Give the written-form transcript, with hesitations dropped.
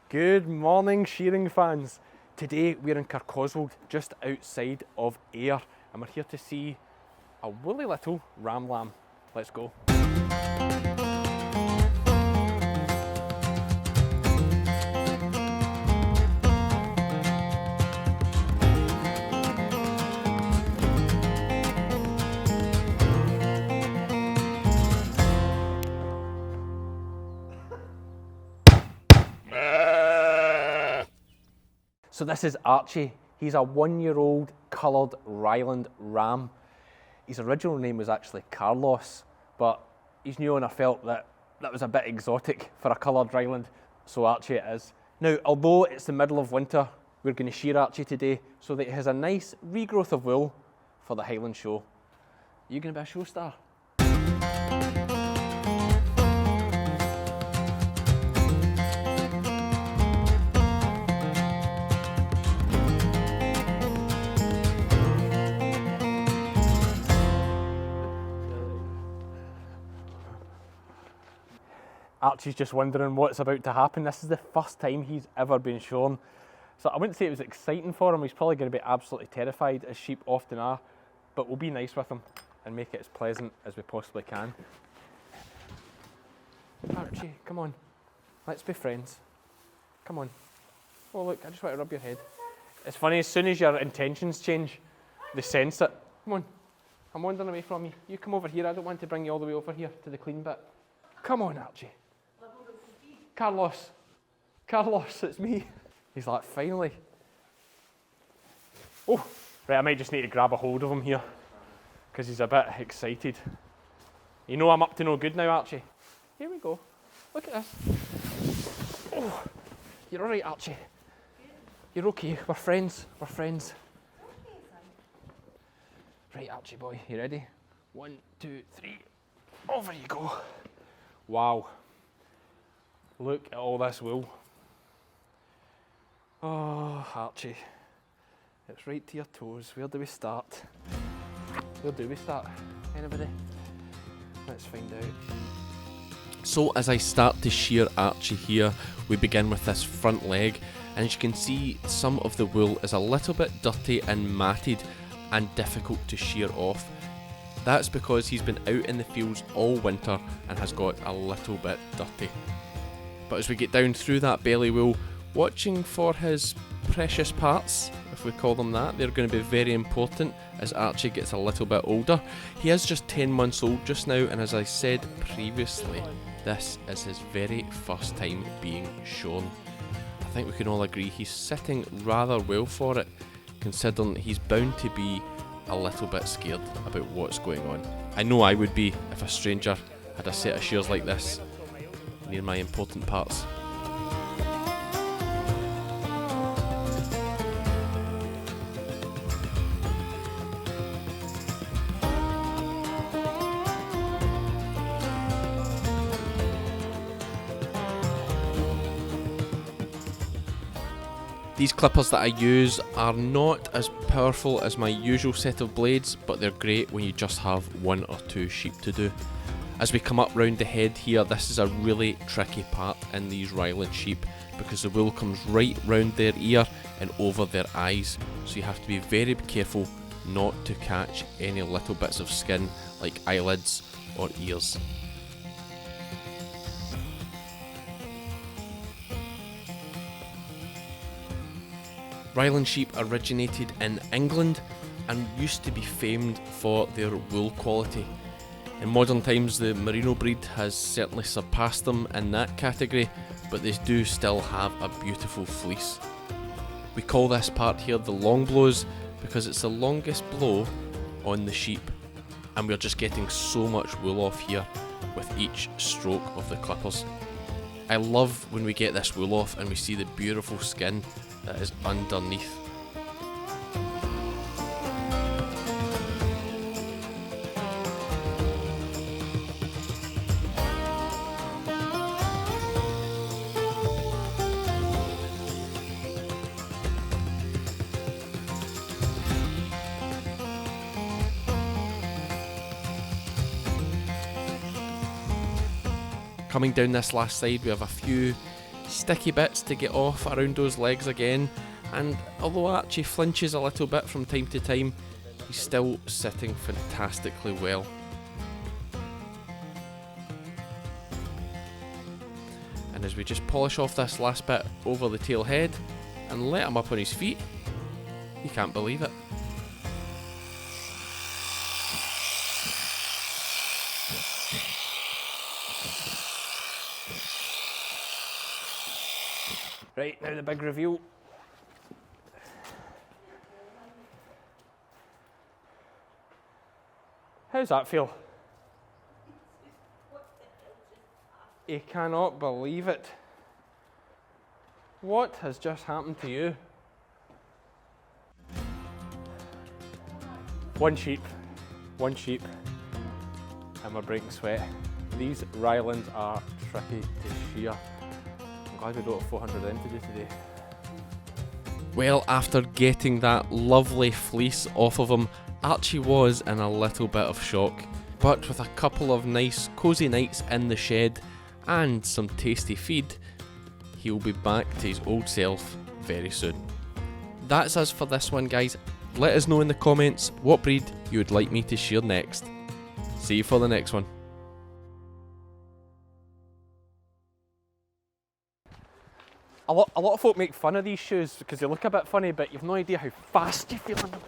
Good morning, shearing fans. Today we're in Kirkcoswald, just outside of Ayr, and we're here to see a woolly little ram lamb. Let's go. So this is Archie. He's a 1-year-old Coloured Ryeland ram. His original name was actually Carlos, but he's new and I felt that was a bit exotic for a Coloured Ryeland, so Archie it is. Now, although it's the middle of winter, we're going to shear Archie today so that he has a nice regrowth of wool for the Highland show. Are you going to be a show star? Archie's just wondering what's about to happen. This is the first time he's ever been shorn. So I wouldn't say it was exciting for him. He's probably going to be absolutely terrified, as sheep often are. But we'll be nice with him and make it as pleasant as we possibly can. Archie, come on. Let's be friends. Come on. Oh look, I just want to rub your head. It's funny, as soon as your intentions change, they sense it. Come on. I'm wandering away from you. You come over here. I don't want to bring you all the way over here to the clean bit. Come on, Archie. Carlos, it's me. He's like, finally. Oh, right, I might just need to grab a hold of him here because he's a bit excited. You know I'm up to no good now, Archie. Here we go. Look at this. Oh, you're all right, Archie. You're okay. We're friends. Right, Archie boy, you ready? 1, 2, 3. Over you go. Wow. Look at all this wool. Oh, Archie. It's right to your toes. Where do we start? Anybody? Let's find out. So as I start to shear Archie here, we begin with this front leg, and as you can see, some of the wool is a little bit dirty and matted and difficult to shear off. That's because he's been out in the fields all winter and has got a little bit dirty. But as we get down through that belly wool, watching for his precious parts, if we call them that, they're going to be very important as Archie gets a little bit older. He is just 10 months old just now, and as I said previously, this is his very first time being shorn. I think we can all agree he's sitting rather well for it, considering he's bound to be a little bit scared about what's going on. I know I would be if a stranger had a set of shears like this near my important parts. These clippers that I use are not as powerful as my usual set of blades, but they're great when you just have 1 or 2 sheep to do. As we come up round the head here, this is a really tricky part in these Ryeland sheep because the wool comes right round their ear and over their eyes, so you have to be very careful not to catch any little bits of skin like eyelids or ears. Ryeland sheep originated in England and used to be famed for their wool quality. In modern times, the merino breed has certainly surpassed them in that category, but they do still have a beautiful fleece. We call this part here the long blows because it's the longest blow on the sheep, and we're just getting so much wool off here with each stroke of the clippers. I love when we get this wool off and we see the beautiful skin that is underneath. Coming down this last side, we have a few sticky bits to get off around those legs again, and although Archie flinches a little bit from time to time, he's still sitting fantastically well. And as we just polish off this last bit over the tail head and let him up on his feet, you can't believe it. Right, now the big reveal. How's that feel? You cannot believe it. What has just happened to you? One sheep, and we're breaking sweat. These Ryelands are tricky to shear. I'm glad we don't have 400 in to do today. Well, after getting that lovely fleece off of him, Archie was in a little bit of shock. But with a couple of nice cosy nights in the shed and some tasty feed, he'll be back to his old self very soon. That's us for this one, guys. Let us know in the comments what breed you would like me to shear next. See you for the next one. A lot of folk make fun of these shoes because they look a bit funny, but you've no idea how fast you feel in them.